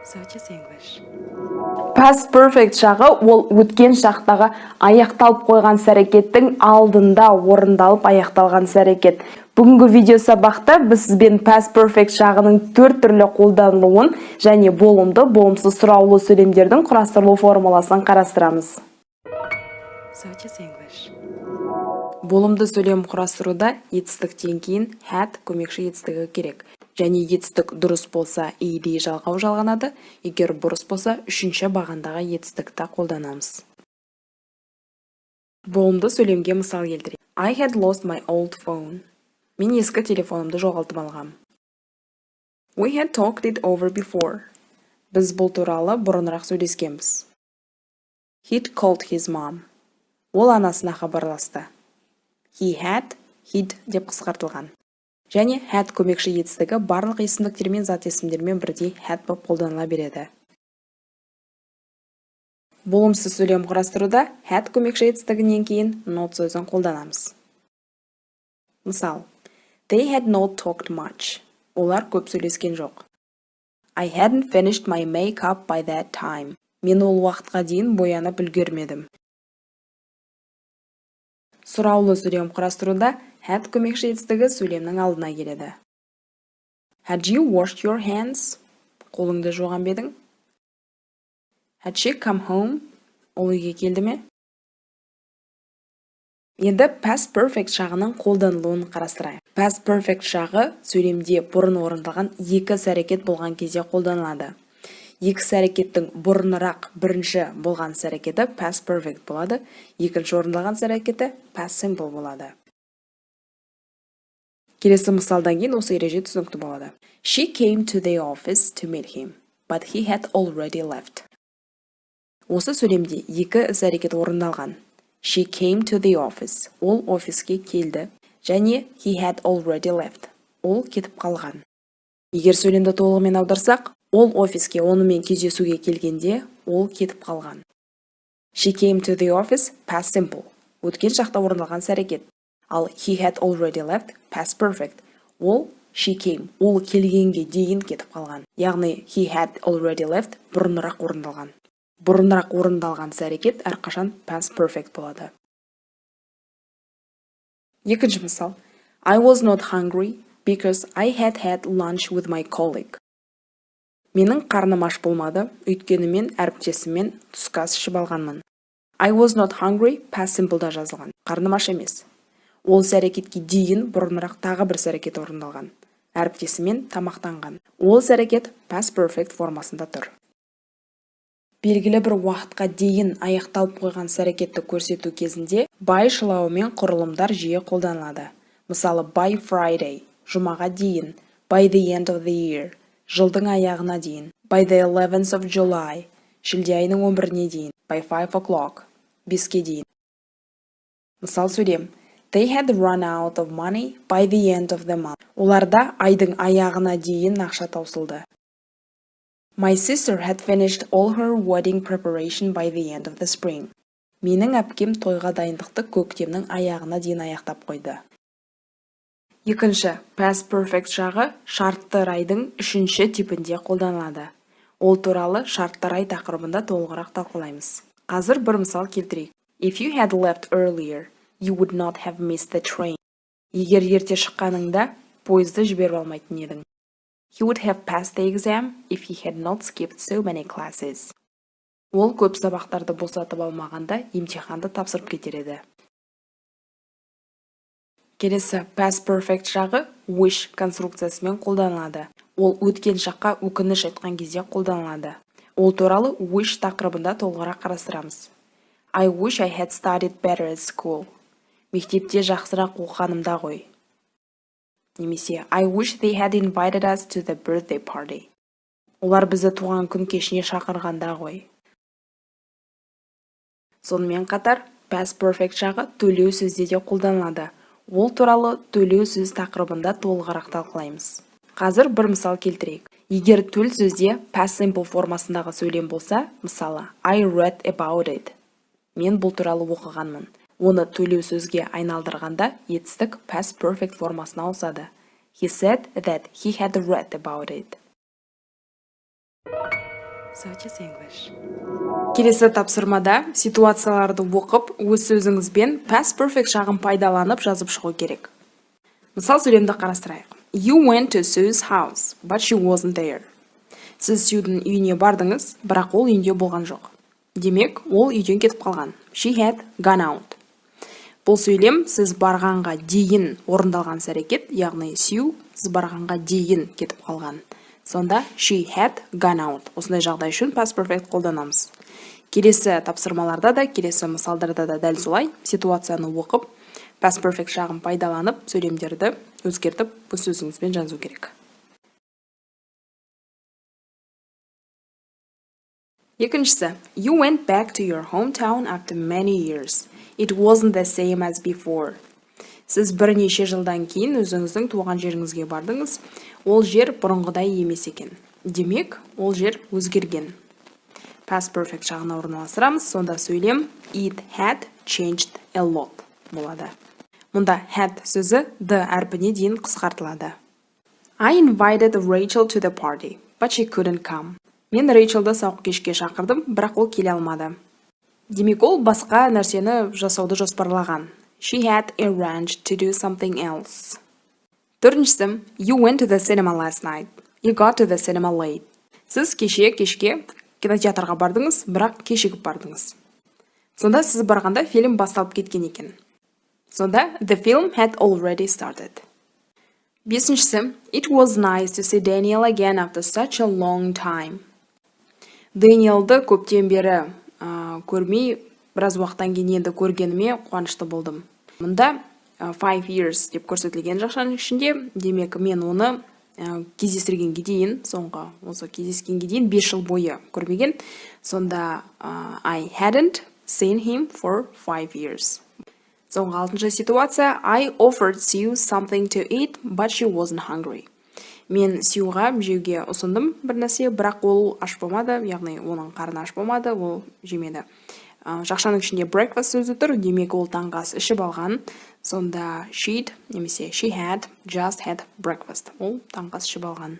Sotis English. Past perfect жағы ол өткен шақтағы аяқталып қойған іс-әрекеттің алдында орындалып аяқталған іс-әрекет. Бүгінгі видео сабақта біз сізбен past perfect жағының 4 түрлі қолданылуын және болымды, болымсыз сұраулы сөйлемдердің құрастырылу формуласын қарастырамыз. Sotis English. Болымды сөйлем құрастыруда етістіктен кейін had көмекші етістігі керек. Және етістік дұрыс болса, иелей жалғау жалғанады, егер бұрыс болса, үшінші бағандағы етістікті қолданамыз. Болымды сөйлемге мысал келтірейік. I had lost my old phone. Мен ескі телефонымды жоғалтып алғам. We had talked it over before. Біз бұл туралы бұрынырақ сөйлескенбіз. He'd called his mom. Ол анасына хабарласты. He'd деп қысқартылған. Және had көмекші етістігі барлық есімдіктер мен зат есімдермен бірдей had болып қолданыла береді. Болымсыз сөйлем құрастыруда had көмекші етістігінен кейін not сөзін қолданамыз. Мысал, they had not talked much. Олар көп сөйлескен жоқ. I hadn't finished my makeup by that time. Мен ол уақытқа дейін боянып үлгермедім. Сұраулы сөйлем құрастыруда had көмекші етістігі сөйлемнің алдына келеді. Had you washed your hands? Қолыңды жуған бедің? Had she come home? Ол үйге келді ме? Енді past perfect жағының қолданылуын қарастырайық. Past perfect жағы сөйлемде бұрын орындалған екі іс-әрекет болған кезде қолданылады. Екі іс-әрекеттің бұрынырақ бірінші болған іс-әрекеті past perfect болады, екінші орындалған іс-әрекеті past simple болады. Келесі мысалдан кейін осы ереже түсінікті болады. She came to the office to meet him, but he had already left. Осы сөйлемде екі іс-әрекет орындалған. She came to the office. Ол офиске келді. Және he had already left. Ол кетіп қалған. Егер сөйлемді толығымен аударсақ, ол офиске онымен кездесуге келгенде, ол кетіп қалған. She came to the office, past simple. Өткен шақта орындалған іс-әрекет. Ал he had already left, past perfect. Ол she came. Ол келгенге дейін кетіп қалған. Яғни he had already left бұрынырақ орындалған. Бұрынырақ орындалған іс-әрекет әрқашан past perfect болады. Екінші мысал. I was not hungry because I had had lunch with my colleague. Менің қарным аш болмады, өйткені мен әріптесіммен түскі ас ішіп алғанмын. I was not hungry, past simple'да жазылған. Қарным аш емес. Ол іс-әрекетке дейін бұрынырақ тағы бір іс-әрекет орындалған. Әріптесімен тамақтанған. Ол іс-әрекет past perfect формасында тұр. Белгілі бір уақытқа дейін аяқталып қойған іс-әрекетті көрсету кезінде by шылауымен құрылымдар жиі қолданылады. Мысалы, by Friday, жұмаға дейін, by the end of the year, жылдың аяғына дейін, by the 11th of July, шілде айының 11-не дейін, by 5 o'clock, 5-ке дейін. Мысал сөйлем. They had run out of money by the end of the month. Оларда айдың аяғына дейін ақша таусылды. My sister had finished all her wedding preparation by the end of the spring. Менің әпкем тойға дайындықты көктемнің аяғына дейін аяқтап қойды. Екінші, past perfect жағы шартты райдың үшінші типінде қолданылады. Ол туралы шартты рай тақырыбында толығырақ талқылаймыз. Қазір бір мысал келтірейік. If you had left earlier, you would not have missed the train. Егер ерте шыққаныңда, пойызды жіберіп алмайтын едің. He would have passed the exam if he had not skipped so many classes. Ол көп сабақтарды босатып алмағанда, емтиханды тапсырып кетер еді. Келесі past perfect жағы wish конструкциясымен қолданылады. Ол өткен шаққа өкініш айтқан кезде қолданылады. Ол туралы wish тақырыбында толығырақ қарастырамыз. I wish I had studied better at school. Мектепте жақсырақ оқығанымда ғой. Немесе I wish they had invited us to the birthday party. Олар бізді туған күн кешіне шақырғанда ғой. Сонымен қатар past perfect жағы төлеу сөзде де қолданылады. Ол туралы төлеу сөз тақырыбында толығырақ талқылаймыз. Қазір бір мысал келтірейік. Егер төл сөзде past simple формасындағы сөйлем болса, мысалы I read about it. Мен бұл туралы оқығанмын. Оны төлеу сөзге айналдырғанда етістік past perfect формасына ауысады. He said that he had read about it. Sotis English. Келесі тапсырмада ситуацияларды оқып, өз сөзіңізбен past perfect жағын пайдаланып жазып шығу керек. Мысал сөйлемді қарастырайық. You went to Sue's house, but she wasn't there. Сіз Сьюдің үйіне бардыңыз, бірақ ол үйінде болған жоқ. Демек, ол үйден кетіп қалған. She had gone out. Бұл сөйлем сіз барғанға дейін орындалған әрекет, яғни Сью сіз барғанға дейін кетіп қалған. Сонда she had gone out. Осындай жағдай үшін past perfect қолданамыз. Келесі тапсырмаларда да, келесі мысалдарда да дәл солай ситуацияны оқып, past perfect жағын пайдаланып, сөйлемдерді өзгертіп, өз сөзіңізбен жазу керек. Екіншісі, you went back to your hometown after many years. It wasn't the same as before. Сіз бірнеше жылдан кейін өзіңіздің туған жеріңізге бардыңыз. Ол жер бұрынғыдай емес екен. Демек, ол жер өзгерген. Past perfect жағына орналастырамыз. Сонда сөйлем it had changed a lot болады. Мұнда had сөзі the әрпіне дейін қысқартылады. I invited Rachel to the party, but she couldn't come. Мен Рейчелді сауық кешке шақырдым, бірақ ол келе алмады. Демек, ол басқа нәрсені жасауды жоспарлаған. She had arranged to do something else. Төртіншісі, you went to the cinema last night. You got to the cinema late. Сіз кешке кинотеатрға бардыңыз, бірақ кешігіп бардыңыз. Сонда сіз барғанда фильм басталып кеткен екен. Сонда the film had already started. Бесіншісі, it was nice to see Daniel again after such a long time. Дэниелді көптен бері көрмей, біраз уақыттан кейін енді көргеніме қуанышты болдым. Мұнда 5 years деп көрсетілген жақшаның ішінде, демек мен оны кездестіргенге дейін, соңғы осы кездескенге дейін 5 жыл бойы көрмеген. Сонда I hadn't seen him for 5 years. Соңғы 6-шы ситуация, I offered Sue something to eat, but she wasn't hungry. Мен Сьюға жеуге ұсындым бір нәрсе, бірақ ол аш болмады, яғни оның қарны аш болмады, ол жемеді. Жақшаның ішінде breakfast сөзі тұр, демек ол таңғы ас ішіп алған. Сонда she'd немесе she had just had breakfast. Ол таңғы ас ішіп алған.